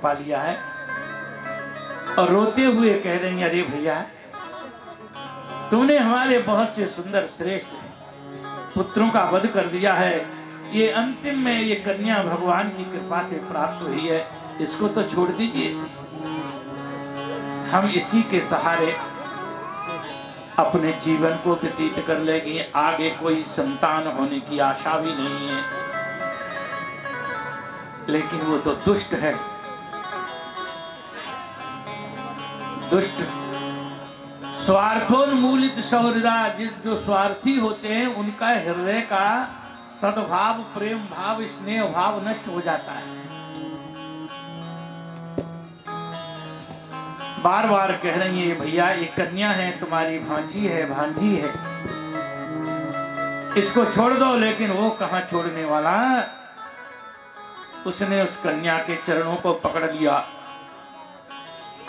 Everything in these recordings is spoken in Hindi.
छुपा लिया है और रोते हुए कह रही हैं, अरे भैया तुमने हमारे बहुत से सुंदर श्रेष्ठ पुत्रों का वध कर दिया है, ये अंतिम में ये कन्या भगवान की कृपा से प्राप्त हुई है, इसको तो छोड़ दीजिए, हम इसी के सहारे अपने जीवन को व्यतीत कर लेंगे, आगे कोई संतान होने की आशा भी नहीं है। लेकिन वो तो दुष्ट है, दुष्ट स्वार्थोन्मूलित सहृदय, जो स्वार्थी होते हैं उनका हृदय का सद्भाव, प्रेम भाव, स्नेह भाव नष्ट हो जाता है। बार बार कह रही है, भैया ये कन्या है, तुम्हारी भांजी है, भांजी है, इसको छोड़ दो। लेकिन वो कहां छोड़ने वाला, उसने उस कन्या के चरणों को पकड़ लिया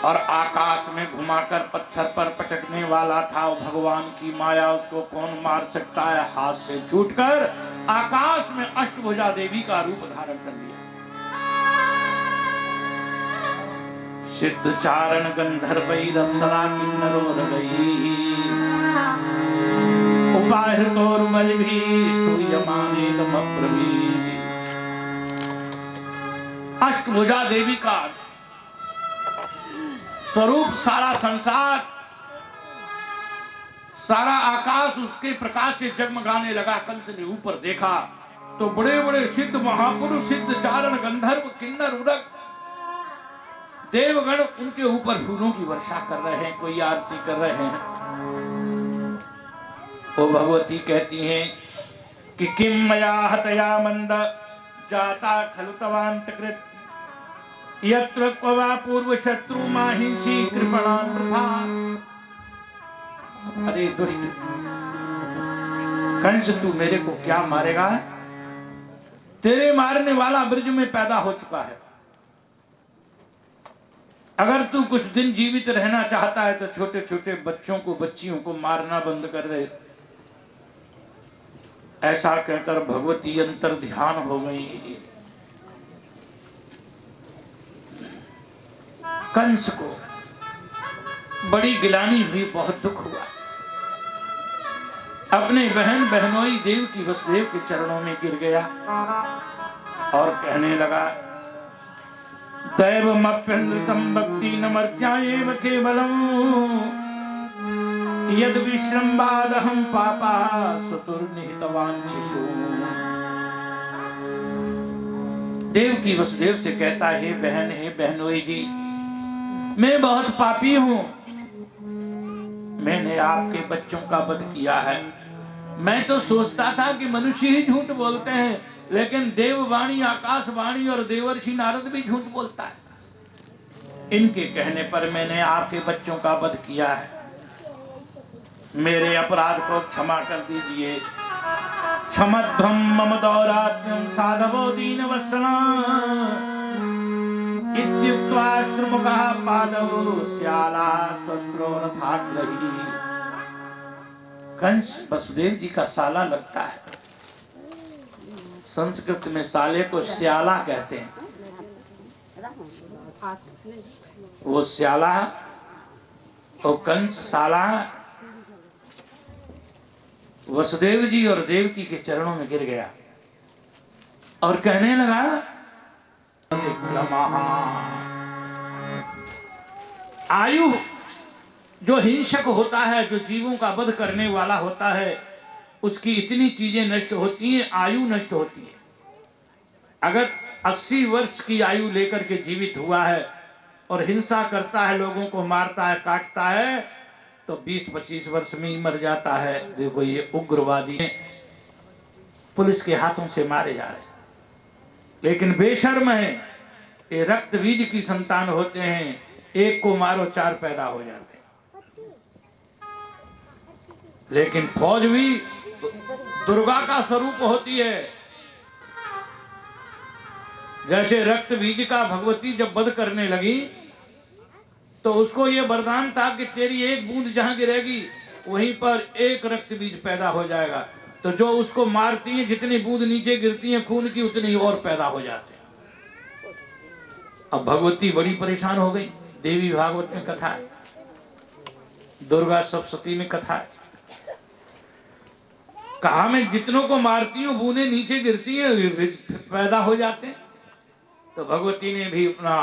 और आकाश में घुमाकर पत्थर पर पटकने वाला था। वो भगवान की माया, उसको कौन मार सकता है। हाथ से छूटकर आकाश में अष्टभुजा देवी का रूप धारण कर लिया। सिद्ध चारण गंधर्वैर अप्सरा किन्नरोर गई, उपाहृतोर्बलिभिः स्तूयमानेदमब्रवीत्। अष्टभुजा देवी का स्वरूप, सारा संसार, सारा आकाश उसके प्रकाश से जगमगाने लगा। कंस ने ऊपर देखा तो बड़े बड़े सिद्ध महापुरुष, सिद्ध चारण, गंधर्व, किन्नर, उरग, देवगण उनके ऊपर फूलों की वर्षा कर रहे हैं, कोई आरती कर रहे हैं। वो भगवती कहती हैं कि किम मया हतया मंद जाता खलु तवांतकृत, यत्र क्वा पूर्व शत्रु माहिंसी कृपणान प्रथा। अरे दुष्ट कंस, तू मेरे को क्या मारेगा? तेरे मारने वाला ब्रज में पैदा हो चुका है। अगर तू कुछ दिन जीवित रहना चाहता है तो छोटे छोटे बच्चों को, बच्चियों को मारना बंद कर दे। ऐसा कहकर भगवती अंतर ध्यान हो गई। कंस को बड़ी गिलानी हुई, बहुत दुख हुआ। अपने बहन बहनोई देव की वसुदेव के चरणों में गिर गया और कहने लगा, दैवमप्यनृतं भक्ति न मर्त्यायेव केवलम्, यद विश्रम्भादहं पापा सुतुर्निहितवांछिषु। देव की वसुदेव से कहता है, बहन है बहनोई जी, मैं बहुत पापी हूं, मैंने आपके बच्चों का वध किया है। मैं तो सोचता था कि मनुष्य ही झूठ बोलते हैं, लेकिन देववाणी, आकाशवाणी और देवर्षि नारद भी झूठ बोलता है। इनके कहने पर मैंने आपके बच्चों का वध किया है, मेरे अपराध को क्षमा कर दीजिए। क्षमध्वं मम दौरात्म्यं साधवो दीनवत्सला, इत्युक्त्वा श्रुमुखः पादौ स्याला स्वश्रो रथाग्रही। कंस वसुदेव जी का साला लगता है। संस्कृत में साले को स्याला कहते हैं। वो स्याला, वो कंस साला वसुदेव जी और देवकी के चरणों में गिर गया और कहने लगा, आयु जो हिंसक होता है, जो जीवों का वध करने वाला होता है, उसकी इतनी चीजें नष्ट होती हैं, आयु नष्ट होती है। अगर 80 वर्ष की आयु लेकर के जीवित हुआ है और हिंसा करता है, लोगों को मारता है, काटता है, तो 20-25 वर्ष में ही मर जाता है। देखो ये उग्रवादी पुलिस के हाथों से मारे जा रहे हैं, लेकिन बेशर्म है, ये रक्त बीज की संतान होते हैं, एक को मारो 4 पैदा हो जाते हैं। लेकिन फौज भी दुर्गा का स्वरूप होती है। जैसे रक्त बीज का भगवती जब वध करने लगी तो उसको ये वरदान था कि तेरी एक बूंद जहां गिरेगी वहीं पर एक रक्त बीज पैदा हो जाएगा। तो जो उसको मारती है, जितनी बूंद नीचे गिरती है खून की, उतनी और पैदा हो जाते हैं। अब भगवती बड़ी परेशान हो गई। देवी भागवत में कथा है, दुर्गा सप्तशती में कथा है। कहा मैं जितनों को मारती हूँ बूंदे नीचे गिरती है, वे पैदा हो जाते हैं। तो भगवती ने भी अपना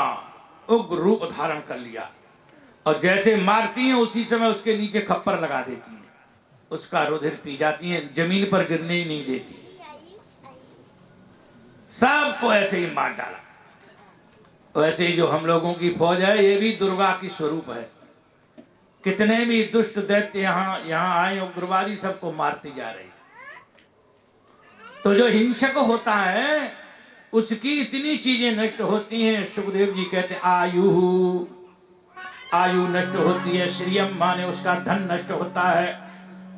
उग्र रूप धारण कर लिया और जैसे मारती हैं उसी समय उसके नीचे खप्पर लगा देती हैं, उसका रुधिर पी जाती हैं, जमीन पर गिरने ही नहीं देती, सबको ऐसे ही मार डाला। वैसे ही जो हम लोगों की फौज है ये भी दुर्गा की स्वरूप है। कितने भी दुष्ट दैत्य यहाँ आए उग्रवादी सबको मारते जा रहे। तो जो हिंसक होता है उसकी इतनी चीजें नष्ट होती हैं। सुखदेव जी कहते आयु नष्ट होती है, श्रियम माने उसका धन नष्ट होता है,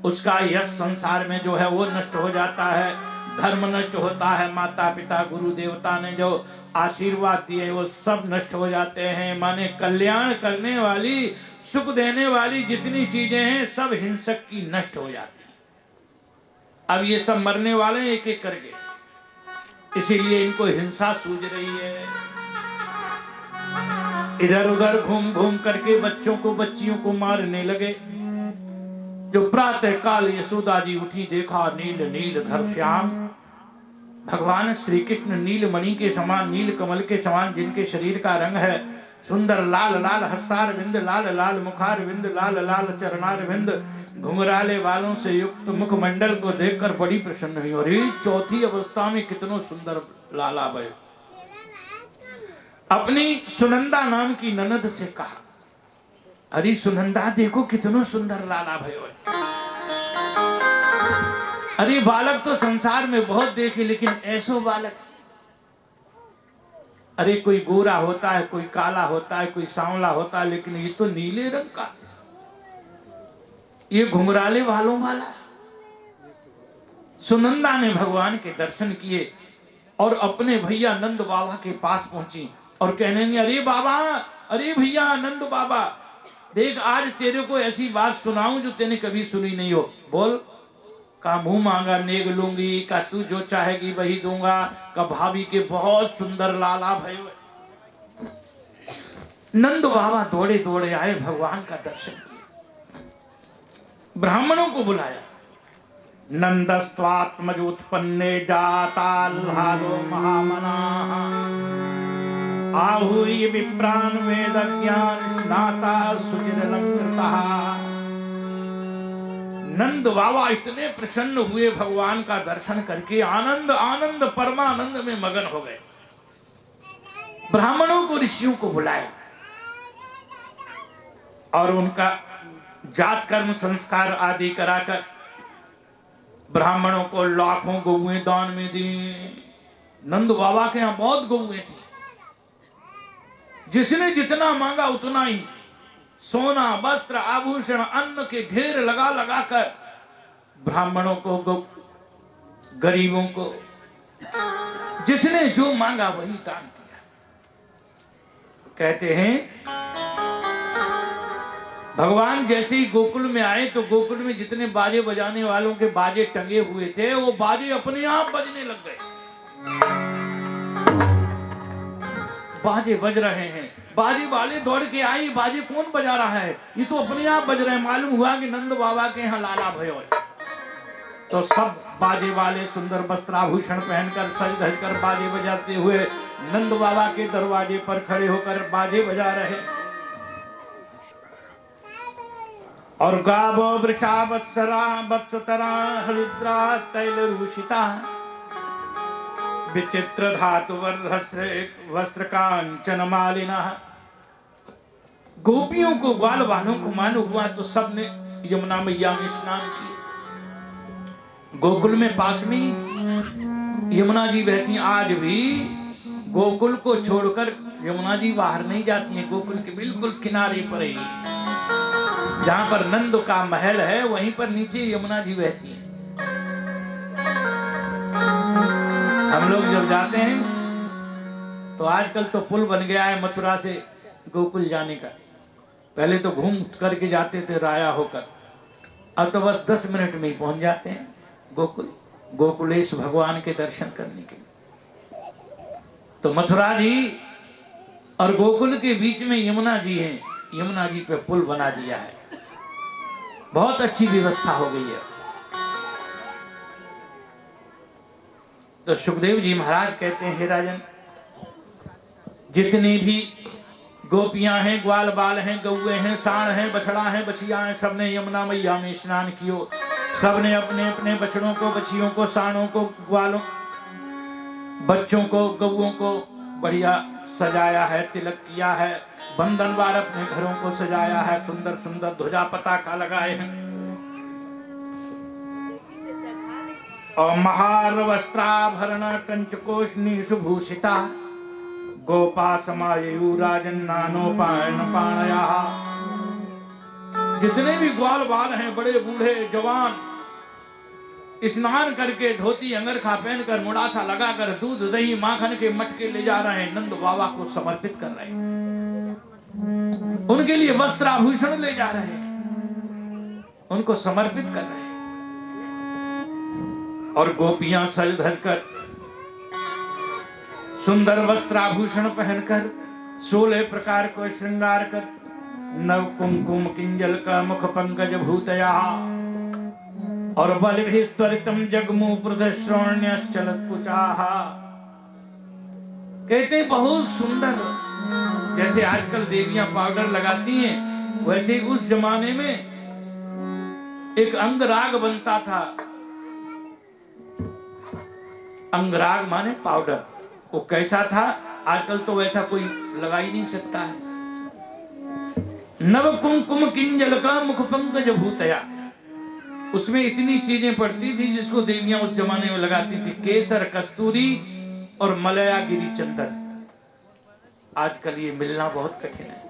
उसका यश संसार में जो है वो नष्ट हो जाता है, धर्म नष्ट होता है, माता पिता गुरु देवता ने जो आशीर्वाद दिए वो सब नष्ट हो जाते हैं। माने कल्याण करने वाली, सुख देने वाली जितनी चीजें हैं सब हिंसक की नष्ट हो जाती हैं। अब ये सब मरने वाले हैं एक एक करके, इसीलिए इनको हिंसा सूझ रही है। इधर उधर घूम घूम करके बच्चों को बच्चियों को मारने लगे। जो प्रातः काल यशोदा जी उठी, देखा नील नील धर श्याम, भगवान श्री कृष्ण नील मणि के समान, नील कमल के समान जिनके शरीर का रंग है, सुंदर लाल लाल हस्तार बिंद, लाल लाल मुखार बिंद, लाल लाल चरणार बिंद, घुंघराले बालों से युक्त मुखमंडल को देखकर बड़ी प्रसन्न हुई। और चौथी अवस्था में कितनो सुंदर लाला भय। अपनी सुनंदा नाम की ननद से कहा, अरे सुनंदा देखो कितनो सुंदर लाला भय। अरे बालक तो संसार में बहुत देखे लेकिन ऐसो बालक, अरे कोई गोरा होता है, कोई काला होता है, कोई सांवला होता है, लेकिन ये तो नीले रंग का, ये घुंघराले वालों वाला। सुनंदा ने भगवान के दर्शन किए और अपने भैया नंद बाबा के पास पहुंची और कहने लगी, अरे बाबा, अरे भैया नंद बाबा, देख आज तेरे को ऐसी बात सुनाऊं जो तेने कभी सुनी नहीं हो। बोल। का मुंह मांगा नेग लूंगी, का तू जो चाहेगी वही दूंगा, का भाभी के बहुत सुंदर लाला भय। नंद बाबा दौड़े दौड़े आए, भगवान का दर्शन किया, ब्राह्मणों को बुलाया। नंदस्त्वात्मज उत्पन्ने जाताल्हादो महामना, आहूय विप्रान वेद ज्ञान स्नाता सुचिरलंकृता। नंद बाबा इतने प्रसन्न हुए भगवान का दर्शन करके, आनंद आनंद परमानंद में मगन हो गए। ब्राह्मणों को, ऋषियों को बुलाया और उनका जात कर्म संस्कार आदि कराकर ब्राह्मणों को लाखों गौएं दान में दी। नंद बाबा के यहां बहुत गौएं थी, जिसने जितना मांगा उतना ही सोना वस्त्र आभूषण अन्न के ढेर लगा लगा कर ब्राह्मणों को, गरीबों को, जिसने जो मांगा वही दान किया। कहते हैं भगवान जैसे ही गोकुल में आए तो गोकुल में जितने बाजे बजाने वालों के बाजे टंगे हुए थे वो बाजे अपने आप बजने लग गए। बाजे बज रहे हैं, बाजे वाले दौड़ के आई, बाजे कौन बजा रहा है, ये तो अपने आप बज रहे हैं। मालूम हुआ कि नंद बाबा के यहाँ लाला भय। तो सब बाजे वाले सुंदर वस्त्राभूषण पहनकर सज धज कर बाजे बजाते हुए नंद बाबा के दरवाजे पर खड़े होकर बाजे बजा रहे। और गावो वृषा वत्सरा वत्सतरा हरिद्रा तैल रूषिता, विचित्र धातु वस्त्र कांचन मालिना। गोपियों को, ग्वाल वालों को मालूम हुआ तो सबने यमुना मैया में स्नान किया। गोकुल में पास में यमुना जी बहती। आज भी गोकुल को छोड़कर यमुना जी बाहर नहीं जाती हैं। गोकुल के बिल्कुल किनारे पर ही, जहां पर नंद का महल है वहीं पर नीचे यमुना जी बहती है। हम लोग जब जाते हैं तो आजकल तो पुल बन गया है मथुरा से गोकुल जाने का। पहले तो घूम करके जाते थे राया होकर, अब तो बस 10 मिनट में ही पहुंच जाते हैं गोकुल, गोकुलेश भगवान के दर्शन करने के लिए। तो मथुरा जी और गोकुल के बीच में यमुना जी हैं, यमुना जी पे पुल बना दिया है, बहुत अच्छी व्यवस्था हो गई है। तो सुखदेव जी महाराज कहते हैं, हे राजन, जितनी भी गोपियां हैं, ग्वाल बाल हैं, गौए हैं, सांड हैं, बछड़ा हैं, बछिया हैं, सबने यमुना मैया में स्नान कियो। सबने अपने अपने बछड़ों को, बछियों को, सांडों को, ग्वालों, बच्चों को, गौओं को बढ़िया सजाया है, तिलक किया है, बंधनवार अपने घरों को सजाया है, सुंदर सुंदर ध्वजा पताका लगाए हैं और महार वस्त्राभरण कंचकोष्णी सुभूषिता गोपा समायु राजन नानोपायन पाणया। जितने भी ग्वाल बाल हैं, बड़े बूढ़े जवान, स्नान करके धोती अंगरखा पहनकर मुड़ासा लगाकर दूध दही माखन के मटके ले जा रहे हैं, नंद बाबा को समर्पित कर रहे हैं, उनके लिए वस्त्र आभूषण ले जा रहे हैं, उनको समर्पित कर रहे हैं। और गोपियां सज धज कर सुंदर वस्त्र आभूषण पहनकर 16 प्रकार को श्रृंगार कर नव कुमकुम किंजल का मुख पंकज भूतया और बल भी त्वरितम जगमु प्रदश्रवण्य चलत कुचाह। कहते बहुत सुंदर, जैसे आजकल देवियां पाउडर लगाती हैं, वैसे उस जमाने में एक अंगराग बनता था। अंगराग माने पाउडर, वो कैसा था, आजकल तो वैसा कोई लगा ही नहीं सकता है। नव कुमकुम किंजल का मुख पंकज भूतया, उसमें इतनी चीजें पड़ती थी जिसको देवियां उस जमाने में लगाती थी, केसर, कस्तूरी और मलयागिरी चंदन। आजकल ये मिलना बहुत कठिन है।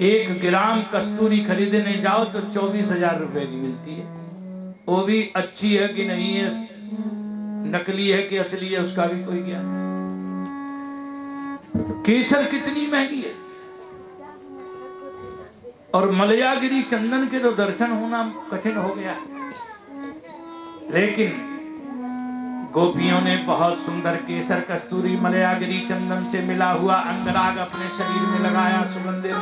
1 ग्राम कस्तूरी खरीदने जाओ तो 24,000 रुपए की मिलती है, वो भी अच्छी है कि नहीं है, नकली है कि असली है, उसका भी कोई ज्ञान नहीं। केसर कितनी महंगी है, और मलयागिरी चंदन के तो दर्शन होना कठिन हो गया। लेकिन गोपियों ने बहुत सुंदर केसर, कस्तूरी, मलयागिरी चंदन से मिला हुआ अंगराग अपने शरीर में लगाया, सुगंधित,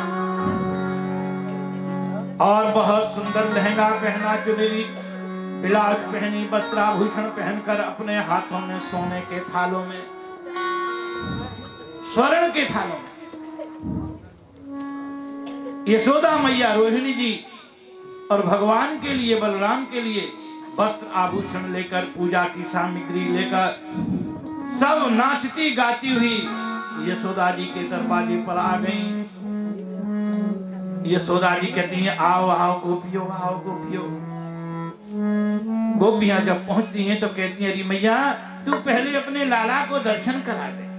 और बहुत सुंदर लहंगा पहना, चुनरी बिलाज पहनी, वस्त्राभूषण पहनकर अपने हाथों में सोने के थालों में, स्वर्ण के थालों में यशोदा मैया, रोहिणी जी और भगवान के लिए, बलराम के लिए वस्त्र आभूषण लेकर, पूजा की सामग्री लेकर, सब नाचती गाती हुई यशोदा जी के दरवाजे पर आ गई। यशोदा जी कहती हैं, आओ आओ गोपियों, आओ गोपियों। गोपियां जब पहुंचती हैं तो कहती हैं, अरे मैया तू पहले अपने लाला को दर्शन करा दे।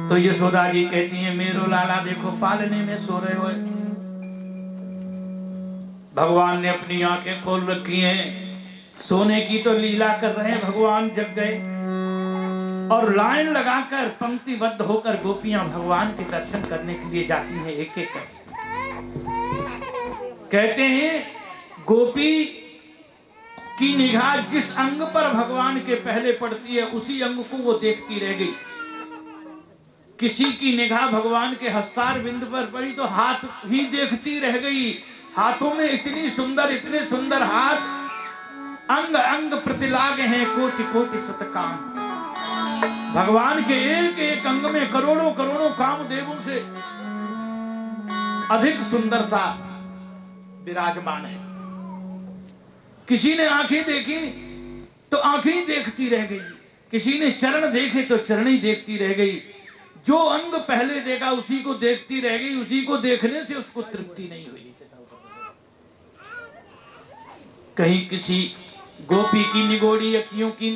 तो यशोदा जी कहती हैं, मेरो लाला देखो पालने में सो रहे हो। भगवान ने अपनी आंखें खोल रखी हैं, सोने की तो लीला कर रहे हैं, भगवान जग गए और लाइन लगाकर पंक्तिबद्ध होकर गोपियां भगवान के दर्शन करने के लिए जाती हैं, एक एक करके। कहते हैं गोपी की निगाह जिस अंग पर भगवान के पहले पड़ती है उसी अंग को वो देखती रह गई। किसी की निगाह भगवान के हस्तार बिंदु पर पड़ी तो हाथ ही देखती रह गई। हाथों में इतने सुंदर हाथ, अंग अंग प्रतिलाग हैं, कोटि कोटि सतकाम। भगवान के एक एक अंग में करोड़ों करोड़ों कामदेवों से अधिक सुंदरता विराजमान है। किसी ने आंखें देखी तो आंखें ही देखती रह गई, किसी ने चरण देखे तो चरण ही देखती रह गई। जो अंग पहले देखा उसी को देखती रह गई, उसी को देखने से उसको तृप्ति नहीं हुई। कहीं किसी गोपी की निगोड़ी अखियों की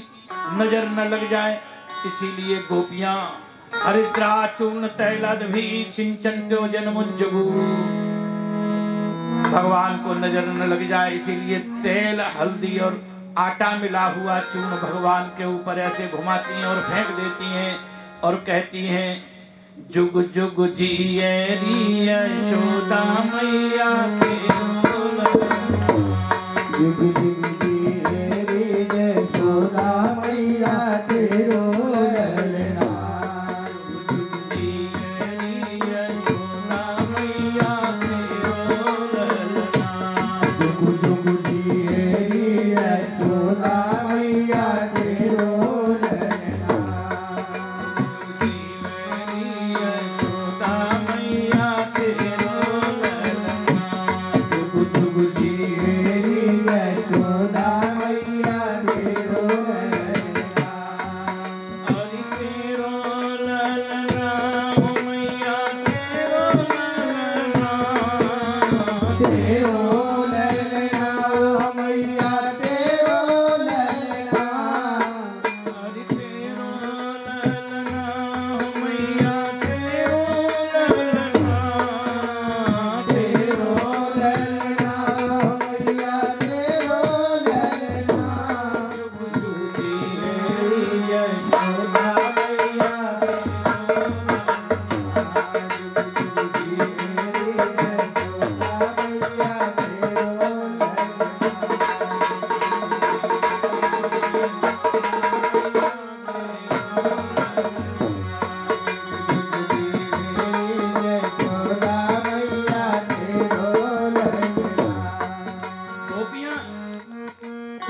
नजर न लग जाए, इसीलिए गोपियां हरिद्रा चूर्ण तैलाद भी सिंचन्त्यो जन्मुज्जगु। भगवान को नजर न लग जाए इसीलिए तेल, हल्दी और आटा मिला हुआ चूर्ण भगवान के ऊपर ऐसे घुमाती हैं और फेंक देती हैं और कहती हैं, जुग जुग जिए री यशोदा मैया के, जुग जुग जिए री यशोदा मैया के ललना। मैया तेरो ललना तेरो ललना ओ मैया तेरो ललना हरि तेरो ललना मैया तेरो ललना तेरो ललना ओ मैया तेरो ललना यशोदा मैया गोपियां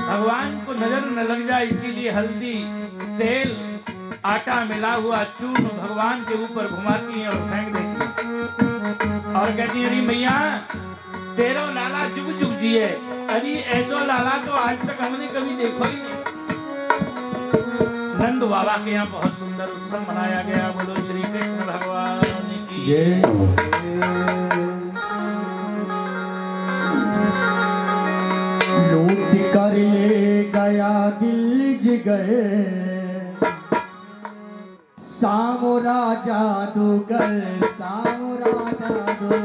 भगवान को नजर न लग जाए इसीलिए हल्दी तेल आटा मिला हुआ चूर्ण भगवान के ऊपर घुमाती हैं और फेंक देती हैं और कहती हैं अरे मैया तेरो लाला जुग जुग जिए। अरे ऐसो लाला तो आज तक हमने कभी देखो ही नहीं। नंद बाबा के यहाँ बहुत सुंदर उत्सव मनाया गया। बोलो श्री कृष्ण भगवान की जय। लूट कर ले गया दिल जिगर सामोरा जादूगर सामोरा जादूगर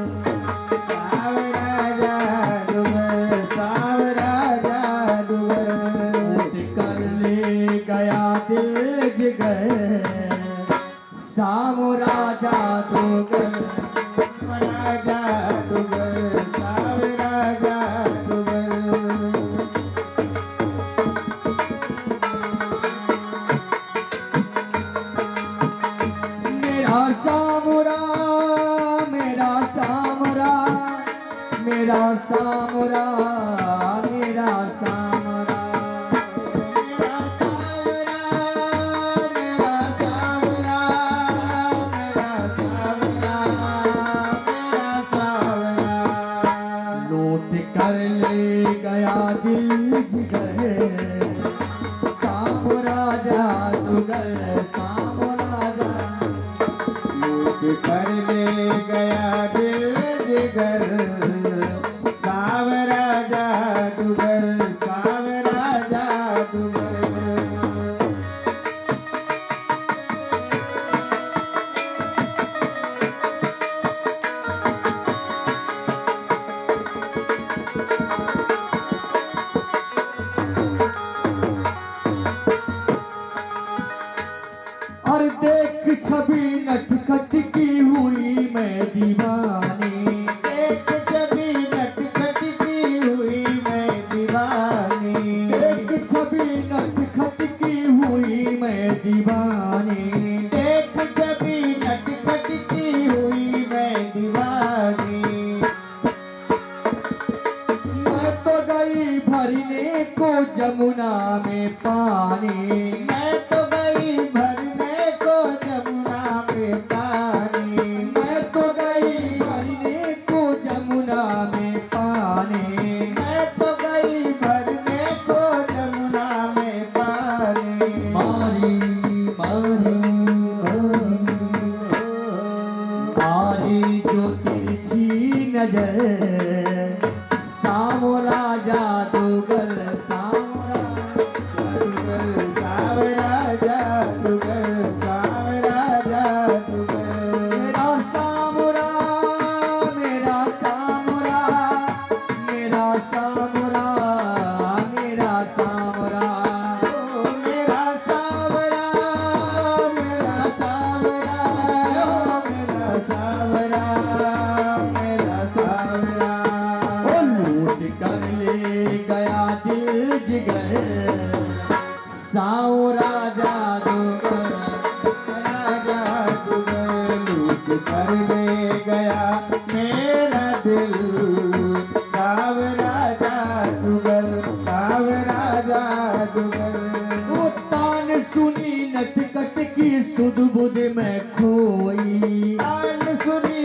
लूट कर ले गया दिल जिगर सामोरा जादूगर मेरा सामुरा मेरा सामुरा मेरा सामुरा मेरा सामुरा लूट कर ले गया दिल जिगर सामुरा जादूगर सामुरा जादूगर कर ले गया दिल जिगर सावरा जादूगर सावरा जादूगर और देख छवि नटखट की हुई मैं दीवानी एक छवि नटखट की हुई मैं दीवानी देख छवि नटखट की हुई मैं दीवानी एक छवि नटखट की हुई मैं दीवानी मैं तो गई भरने को जमुना में पानी मैं तो गई भरने को जमुना में पानी मैं तो गई भरने को जमुना में पानी मैं तो गई भरने को जमुना में पानी मारी मारी मारी जो तिरछी नजर सामोरा जादूगर सामोरा सावरा जादूगर सावरा जादूगर मेरा सामोरा मेरा सामोरा मेरा सामोरा मेरा सामोरा ओ मेरा सावरा मेरा सावरा मेरा सावरा मेरा सावरा ओ लूट कर ले गया दिल जिगर सावरा जादूगर लूट कर ले गया मेरा दिल सावरा जादूगर सावरा जादूगर वो तान सुनी नटखट की सुध बुध में खोई तान सुनी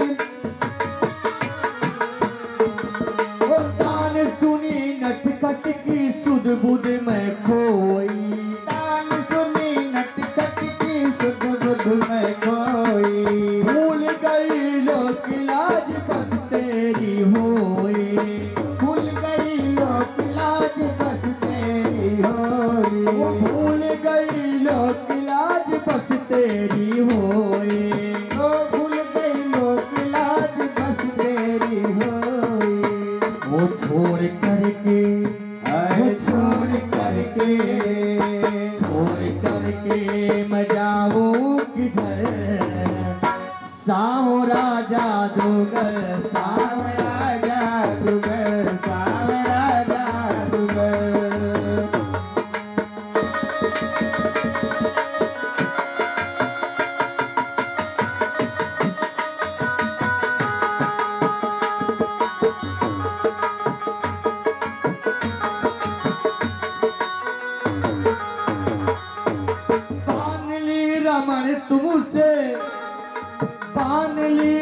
वो तान सुनी नटखट की सुध बुध में खोई तान सुनी नटखट की सुध बुध में खोई सावरा जादूगर सावरा जादूगर सावरा जादूगर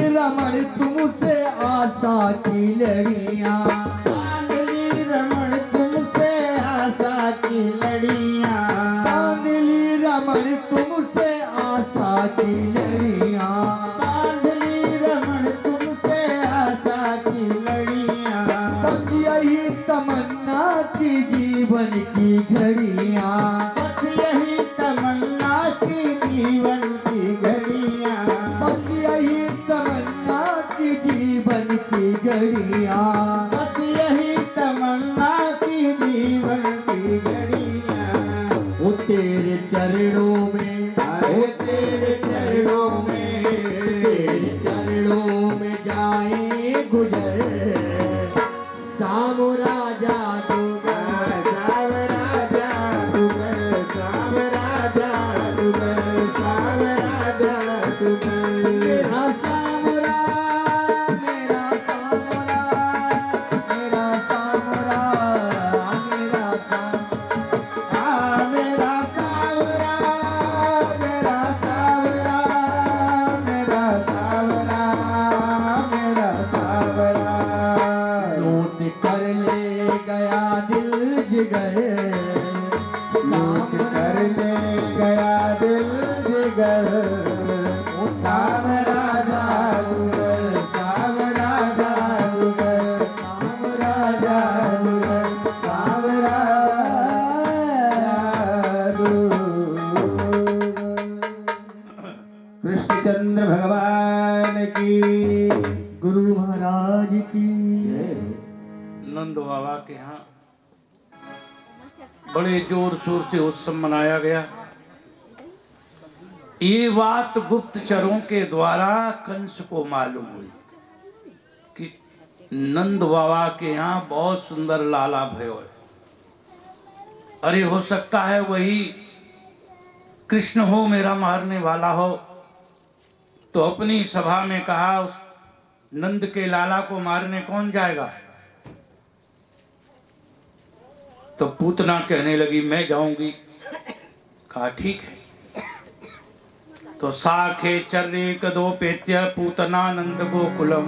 रमण तुमसे आशा की लड़ियां चांदनी रमण तुमसे आशा की लड़ियां चांदनी रमण तुमसे आशा की लड़ियां चांदनी रमण तुमसे आशा की लड़ियां बस यही तमन्ना की जीवन की घड़ियां बस यही तमन्ना की जीवन की घड़ियां बस यही तमन्ना की जीवन की घड़ियां बस यही तमन्ना की जीवन की घड़ियां वो तेरे चरणों में वो तेरे चरणों में तेरे चरणों में जाए गुजर सावरा जादूगर सावरा जादूगर सावरा जादूगर सावरा जादूगर मेरा सावरा मेरा सावरा मेरा सावरा मेरा सावरा मेरा सावरा मेरा सावरा मेरा सावरा मेरा सावरा लूट कर ले गया दिल जिगर कर ले गया दिल जिगर वो सावरा जादूगर सावरा जादूगर सावरा जादूगर सावरा कृष्णचंद्र भगवान की गुरु महाराज की नंद बाबा के यहाँ बड़े जोर शोर से उत्सव मनाया गया। ये बात गुप्तचरों के द्वारा कंस को मालूम हुई कि नंद बाबा के यहाँ बहुत सुंदर लाला भयो है। अरे हो सकता है वही कृष्ण हो, मेरा मारने वाला हो। तो अपनी सभा में कहा, उस नंद के लाला को मारने कौन जाएगा? तो पूतना कहने लगी मैं जाऊंगी। कहा ठीक है। तो साखे चर्रे कदोपेत्य पूतना नंद गोकुलम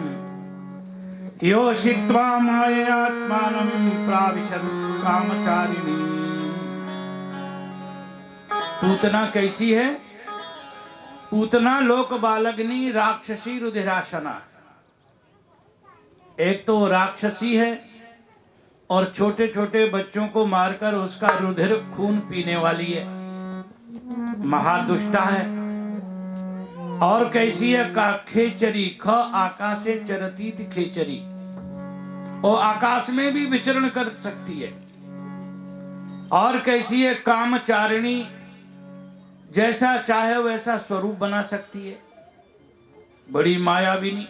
योषित्वा माययात्मानं प्राविशत् कामचारिणी। पूतना कैसी है? पूतना लोक बालग्नि राक्षसी रुधिराशना। एक तो राक्षसी है और छोटे छोटे बच्चों को मारकर उसका रुधिर खून पीने वाली है, महादुष्टा है। और कैसी है? का खेचरी, ख आकाशे चरती थी खेचरी, और आकाश में भी विचरण कर सकती है। और कैसी है? कामचारिणी, जैसा चाहे वैसा स्वरूप बना सकती है, बड़ी मायाविनी।